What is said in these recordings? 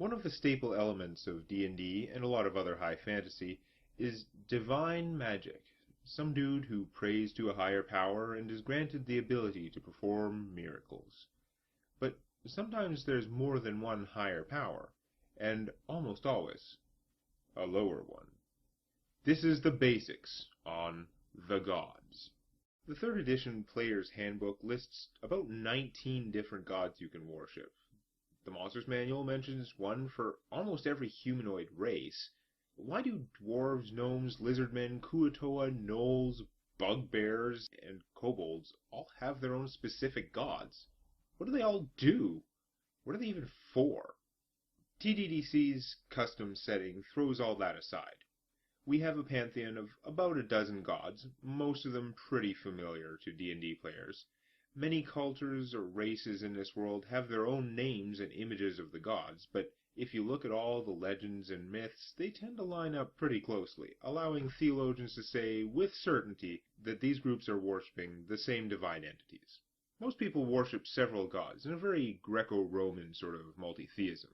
One of the staple elements of D&D and a lot of other high fantasy is divine magic. Some dude who prays to a higher power and is granted the ability to perform miracles. But sometimes there's more than one higher power, and almost always a lower one. This is the basics on the gods. The 3rd edition Player's Handbook lists about 19 different gods you can worship. The Monster's Manual mentions one for almost every humanoid race. Why do dwarves, gnomes, lizardmen, kuo-toa, gnolls, bugbears, and kobolds all have their own specific gods? What do they all do? What are they even for? TDDC's custom setting throws all that aside. We have a pantheon of about a dozen gods, most of them pretty familiar to D&D players. Many cultures or races in this world have their own names and images of the gods, but if you look at all the legends and myths, they tend to line up pretty closely, allowing theologians to say with certainty that these groups are worshipping the same divine entities. Most people worship several gods in a very Greco-Roman sort of multi-theism.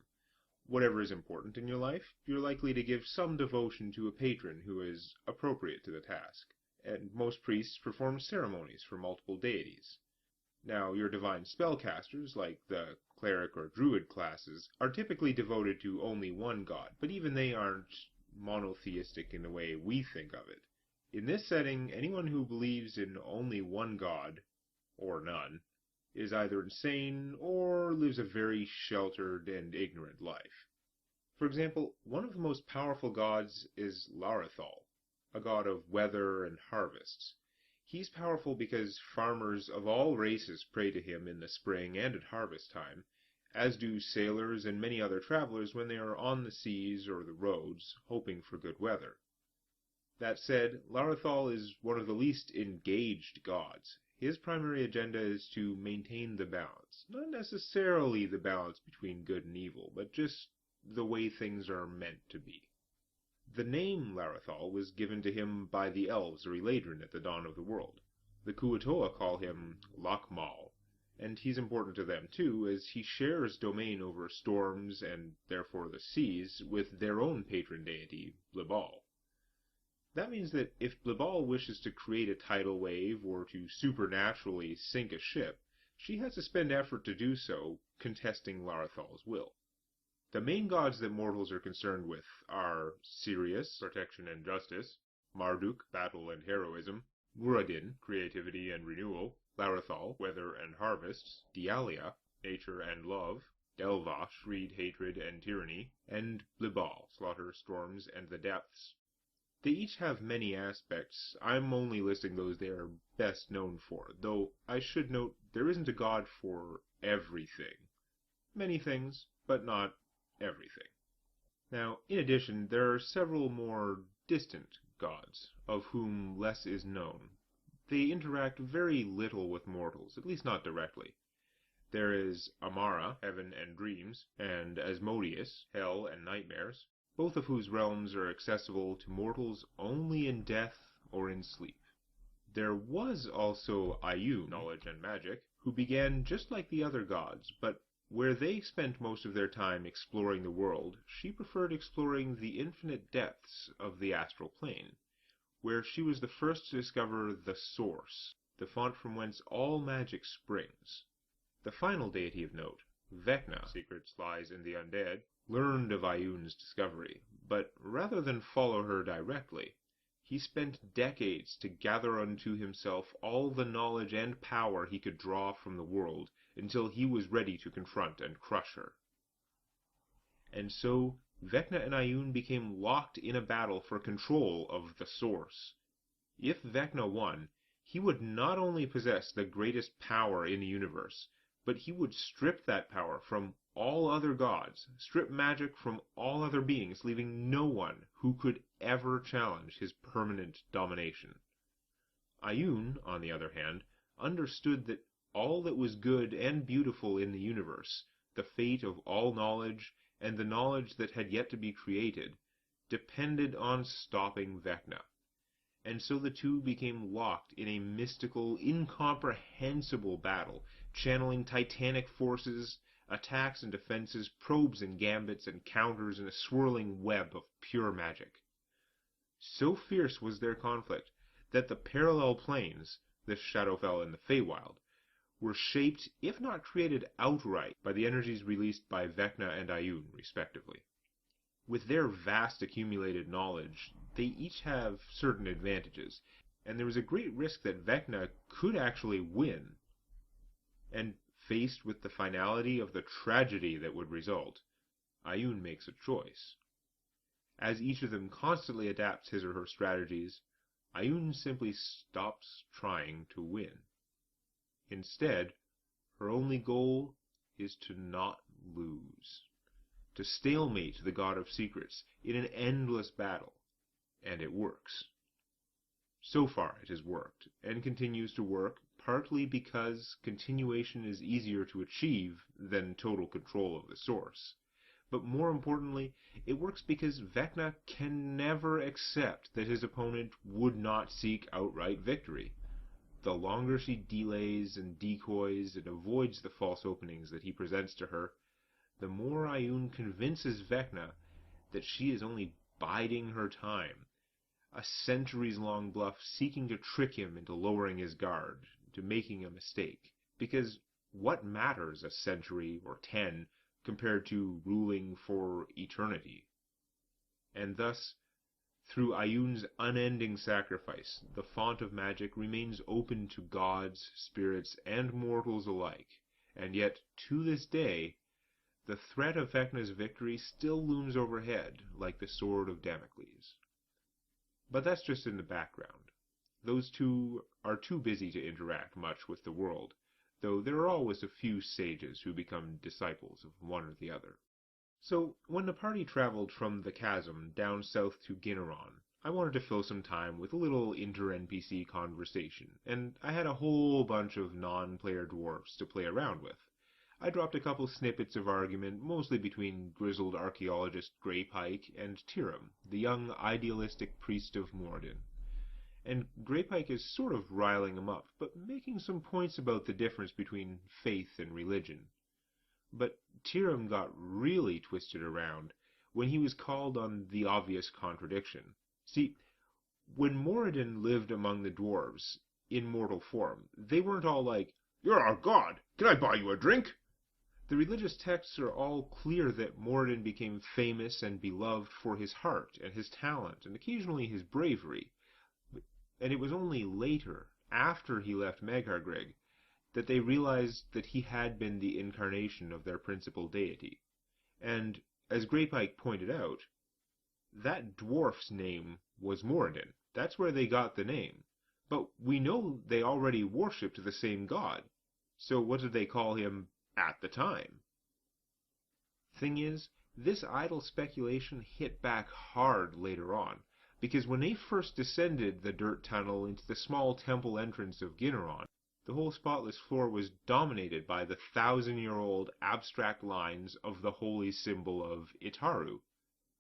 Whatever is important in your life, you're likely to give some devotion to a patron who is appropriate to the task, and most priests perform ceremonies for multiple deities. Now, your divine spellcasters, like the cleric or druid classes, are typically devoted to only one god, but even they aren't monotheistic in the way we think of it. In this setting, anyone who believes in only one god, or none, is either insane or lives a very sheltered and ignorant life. For example, one of the most powerful gods is Larathal, a god of weather and harvests. He's powerful because farmers of all races pray to him in the spring and at harvest time, as do sailors and many other travelers when they are on the seas or the roads, hoping for good weather. That said, Larathal is one of the least engaged gods. His primary agenda is to maintain the balance. Not necessarily the balance between good and evil, but just the way things are meant to be. The name Larathal was given to him by the elves or Eladrin at the dawn of the world. The kuo-toa call him Lochmal, and he's important to them too, as he shares domain over storms and therefore the seas with their own patron deity, Blibal. That means that if Blibal wishes to create a tidal wave or to supernaturally sink a ship, she has to spend effort to do so, contesting Larathal's will. The main gods that mortals are concerned with are Sirius, protection and justice, Marduk, battle and heroism, Muradin, creativity and renewal, Larathal, weather and harvests, Dialia, nature and love, Delvash, greed, hatred and tyranny, and Blibal, slaughter, storms, and the depths. They each have many aspects. I'm only listing those they are best known for, though I should note there isn't a god for everything. Many things, but not everything. Now, in addition, there are several more distant gods, of whom less is known. They interact very little with mortals, at least not directly. There is Amara, heaven and dreams, and Asmodeus, hell and nightmares, both of whose realms are accessible to mortals only in death or in sleep. There was also Iyun, knowledge and magic, who began just like the other gods, but where they spent most of their time exploring the world, she preferred exploring the infinite depths of the astral plane, where she was the first to discover the Source, the font from whence all magic springs. The final deity of note, Vecna, secrets lies in the undead, learned of Iyun's discovery, but rather than follow her directly, he spent decades to gather unto himself all the knowledge and power he could draw from the world, until he was ready to confront and crush her. And so, Vecna and Iyun became locked in a battle for control of the Source. If Vecna won, he would not only possess the greatest power in the universe, but he would strip that power from all other gods, strip magic from all other beings, leaving no one who could ever challenge his permanent domination. Iyun, on the other hand, understood that all that was good and beautiful in the universe, the fate of all knowledge, and the knowledge that had yet to be created, depended on stopping Vecna. And so the two became locked in a mystical, incomprehensible battle, channeling titanic forces, attacks and defenses, probes and gambits and counters in a swirling web of pure magic. So fierce was their conflict that the parallel planes, the Shadowfell and the Feywild, were shaped, if not created outright, by the energies released by Vecna and Ioun, respectively. With their vast accumulated knowledge, they each have certain advantages, and there was a great risk that Vecna could actually win. And faced with the finality of the tragedy that would result, Ioun makes a choice. As each of them constantly adapts his or her strategies, Ioun simply stops trying to win. Instead, her only goal is to not lose, to stalemate the God of Secrets in an endless battle, and it works. So far it has worked, and continues to work, partly because continuation is easier to achieve than total control of the source. But more importantly, it works because Vecna can never accept that his opponent would not seek outright victory. The longer she delays and decoys and avoids the false openings that he presents to her, the more Ioun convinces Vecna that she is only biding her time, a centuries-long bluff seeking to trick him into lowering his guard, to making a mistake. Because what matters a century or 10 compared to ruling for eternity? And thus, through Ioun's unending sacrifice, the font of magic remains open to gods, spirits, and mortals alike, and yet, to this day, the threat of Vecna's victory still looms overhead, like the sword of Damocles. But that's just in the background. Those two are too busy to interact much with the world, though there are always a few sages who become disciples of one or the other. So, when the party traveled from the chasm down south to Ginneron, I wanted to fill some time with a little inter-NPC conversation, and I had a whole bunch of non-player dwarfs to play around with. I dropped a couple snippets of argument, mostly between grizzled archaeologist Greypike and Tyrum, the young idealistic priest of Moradin. And Greypike is sort of riling him up, but making some points about the difference between faith and religion. But Tyrum got really twisted around when he was called on the obvious contradiction. See, when Moradin lived among the dwarves, in mortal form, they weren't all like, "You're our god! Can I buy you a drink?" The religious texts are all clear that Moradin became famous and beloved for his heart and his talent, and occasionally his bravery. And it was only later, after he left Meghargrig, that they realized that he had been the incarnation of their principal deity. And, as Greypike pointed out, that dwarf's name was Moradin. That's where they got the name. But we know they already worshipped the same god. So what did they call him at the time? Thing is, this idle speculation hit back hard later on, because when they first descended the dirt tunnel into the small temple entrance of Ginneron, the whole spotless floor was dominated by the 1,000-year-old abstract lines of the holy symbol of Itaru,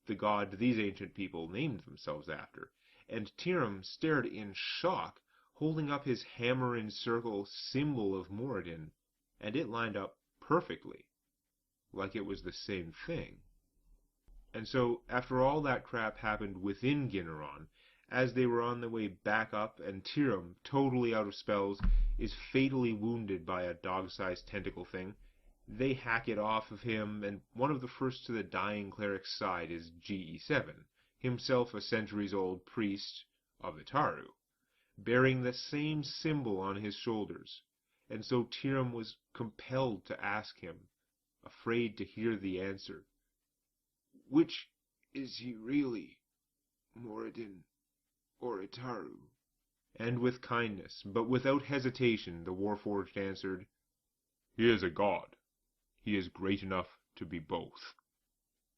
the god these ancient people named themselves after, and Tyrum stared in shock, holding up his hammer-in-circle symbol of Moradin, and it lined up perfectly, like it was the same thing. And so, after all that crap happened within Ginneron, as they were on their way back up and Tyrum, totally out of spells, is fatally wounded by a dog-sized tentacle thing, they hack it off of him, and one of the first to the dying cleric's side is GE7, himself a centuries-old priest of Itaru, bearing the same symbol on his shoulders. And so Tyrum was compelled to ask him, afraid to hear the answer, "Which is he really, Moradin or Itaru?" And with kindness, but without hesitation, the Warforged answered, "He is a god. He is great enough to be both.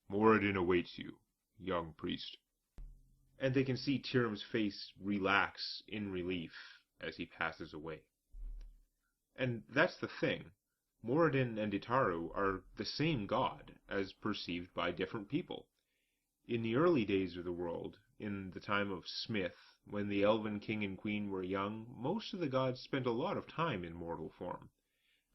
Moradin awaits you, young priest." And they can see Tyrum's face relax in relief as he passes away. And that's the thing. Moradin and Itaru are the same god, as perceived by different people. In the early days of the world, in the time of Smith, when the Elven king and queen were young, most of the gods spent a lot of time in mortal form.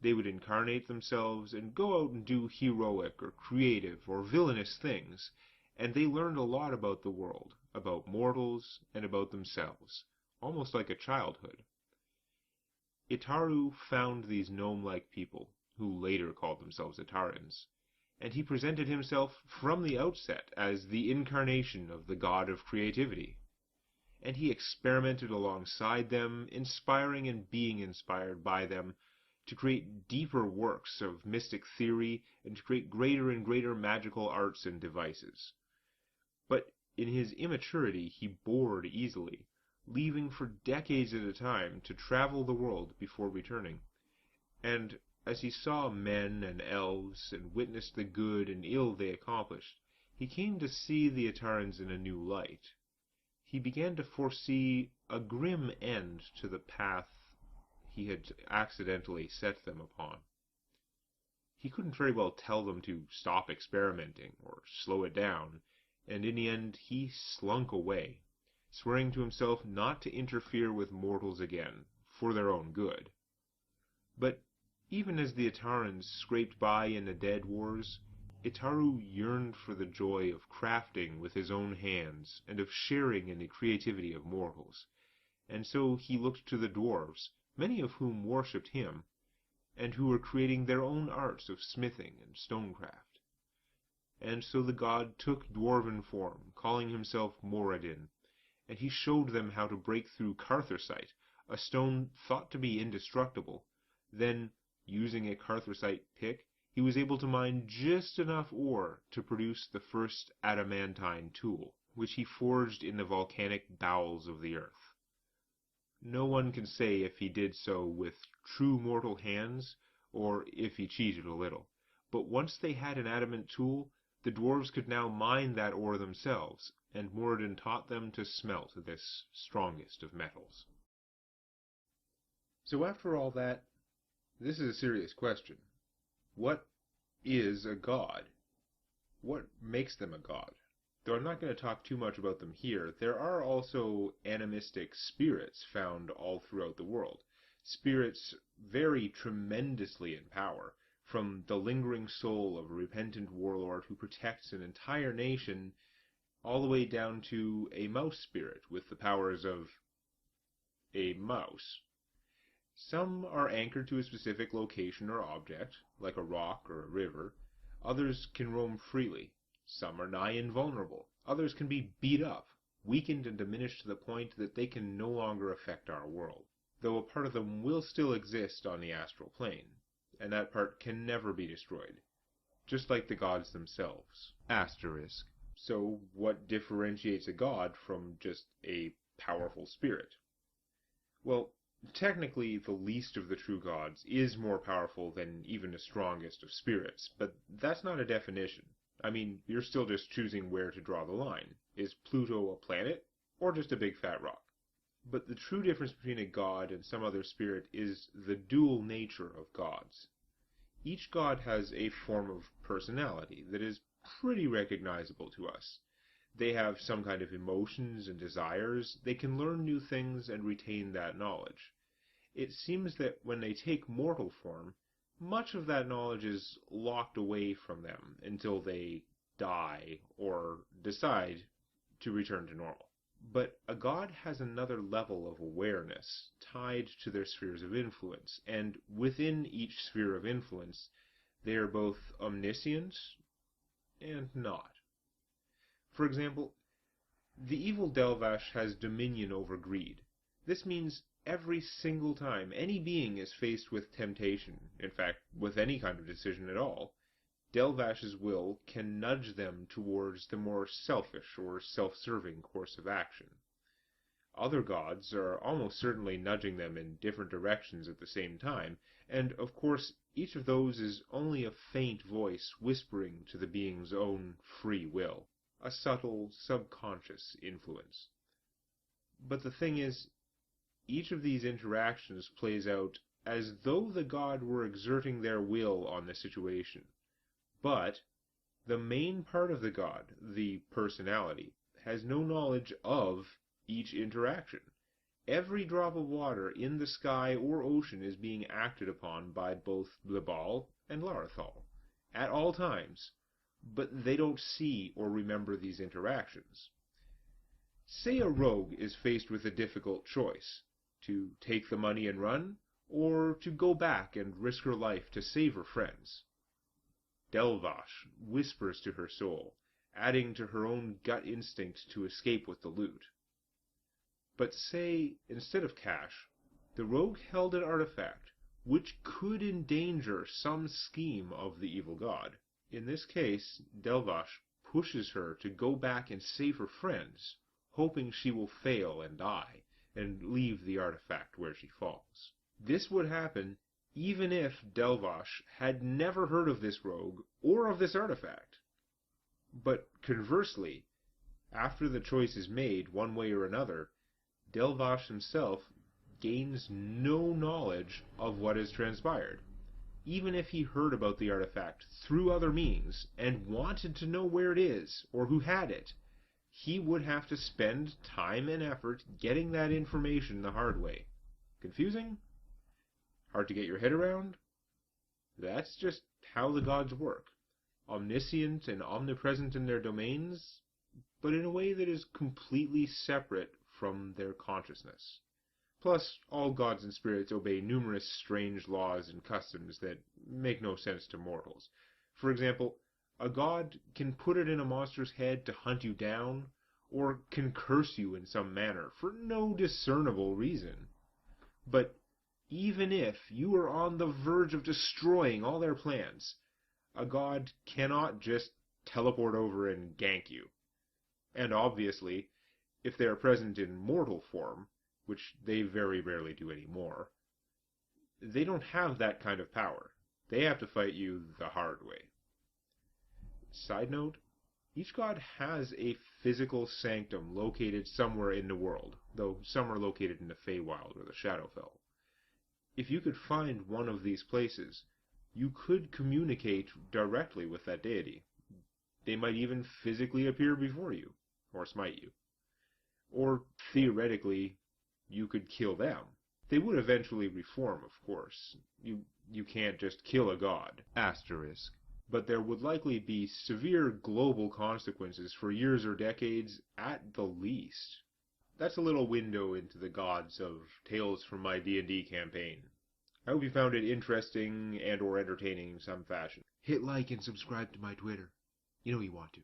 They would incarnate themselves and go out and do heroic or creative or villainous things, and they learned a lot about the world, about mortals, and about themselves, almost like a childhood. Itaru found these gnome-like people, who later called themselves Itarans, and he presented himself from the outset as the incarnation of the god of creativity. And he experimented alongside them, inspiring and being inspired by them, to create deeper works of mystic theory and to create greater and greater magical arts and devices. But in his immaturity he bored easily, leaving for decades at a time to travel the world before returning. And as he saw men and elves and witnessed the good and ill they accomplished, he came to see the Itarans in a new light. He began to foresee a grim end to the path he had accidentally set them upon. He couldn't very well tell them to stop experimenting or slow it down, and in the end he slunk away, swearing to himself not to interfere with mortals again, for their own good. But even as the Itarans scraped by in the Dead Wars, Itaru yearned for the joy of crafting with his own hands and of sharing in the creativity of mortals, and so he looked to the dwarves, many of whom worshipped him, and who were creating their own arts of smithing and stonecraft. And so the god took dwarven form, calling himself Moradin, and he showed them how to break through Cartharsite, a stone thought to be indestructible. Then, using a Cartharsite pick, he was able to mine just enough ore to produce the first adamantine tool, which he forged in the volcanic bowels of the earth. No one can say if he did so with true mortal hands, or if he cheated a little, but once they had an adamant tool, the dwarves could now mine that ore themselves, and Moradin taught them to smelt this strongest of metals. So after all that, this is a serious question. What is a god? What makes them a god? Though I'm not going to talk too much about them here, there are also animistic spirits found all throughout the world. Spirits vary tremendously in power, from the lingering soul of a repentant warlord who protects an entire nation, all the way down to a mouse spirit with the powers of a mouse. Some are anchored to a specific location or object, like a rock or a river. Others can roam freely. Some are nigh invulnerable. Others can be beat up, weakened and diminished to the point that they can no longer affect our world, though a part of them will still exist on the astral plane, and that part can never be destroyed, just like the gods themselves. Asterisk. So what differentiates a god from just a powerful spirit? Well, technically, the least of the true gods is more powerful than even the strongest of spirits, but that's not a definition. I mean, you're still just choosing where to draw the line. Is Pluto a planet, or just a big fat rock? But the true difference between a god and some other spirit is the dual nature of gods. Each god has a form of personality that is pretty recognizable to us. They have some kind of emotions and desires. They can learn new things and retain that knowledge. It seems that when they take mortal form, much of that knowledge is locked away from them until they die or decide to return to normal. But a god has another level of awareness tied to their spheres of influence, and within each sphere of influence, they are both omniscient and not. For example, the evil Delvash has dominion over greed. This means every single time any being is faced with temptation, in fact, with any kind of decision at all, Delvash's will can nudge them towards the more selfish or self-serving course of action. Other gods are almost certainly nudging them in different directions at the same time, and of course each of those is only a faint voice whispering to the being's own free will, a subtle, subconscious influence. But the thing is, each of these interactions plays out as though the god were exerting their will on the situation. But the main part of the god, the personality, has no knowledge of each interaction, Every drop of water in the sky or ocean is being acted upon by both Blibal and Larathal at all times, but they don't see or remember these interactions. Say a rogue is faced with a difficult choice, to take the money and run, or to go back and risk her life to save her friends. Delvash whispers to her soul, adding to her own gut instinct to escape with the loot. But say, instead of cash, the rogue held an artifact which could endanger some scheme of the evil god. In this case, Delvash pushes her to go back and save her friends, hoping she will fail and die, and leave the artifact where she falls. This would happen even if Delvash had never heard of this rogue or of this artifact. But conversely, after the choice is made one way or another, Delvash himself gains no knowledge of what has transpired. Even if he heard about the artifact through other means and wanted to know where it is or who had it, he would have to spend time and effort getting that information the hard way. Confusing? Hard to get your head around? That's just how the gods work. Omniscient and omnipresent in their domains, but in a way that is completely separate from their consciousness. Plus, all gods and spirits obey numerous strange laws and customs that make no sense to mortals. For example, a god can put it in a monster's head to hunt you down, or can curse you in some manner for no discernible reason. But even if you are on the verge of destroying all their plans, a god cannot just teleport over and gank you. And obviously, if they are present in mortal form, which they very rarely do anymore, they don't have that kind of power. They have to fight you the hard way. Side note, each god has a physical sanctum located somewhere in the world, though some are located in the Feywild or the Shadowfell. If you could find one of these places, you could communicate directly with that deity. They might even physically appear before you, or smite you. Or, theoretically, you could kill them. They would eventually reform, of course. You can't just kill a god. Asterisk. But there would likely be severe global consequences for years or decades at the least. That's a little window into the gods of Tales from my D&D campaign. I hope you found it interesting and or entertaining in some fashion. Hit like and subscribe to my Twitter. You know you want to.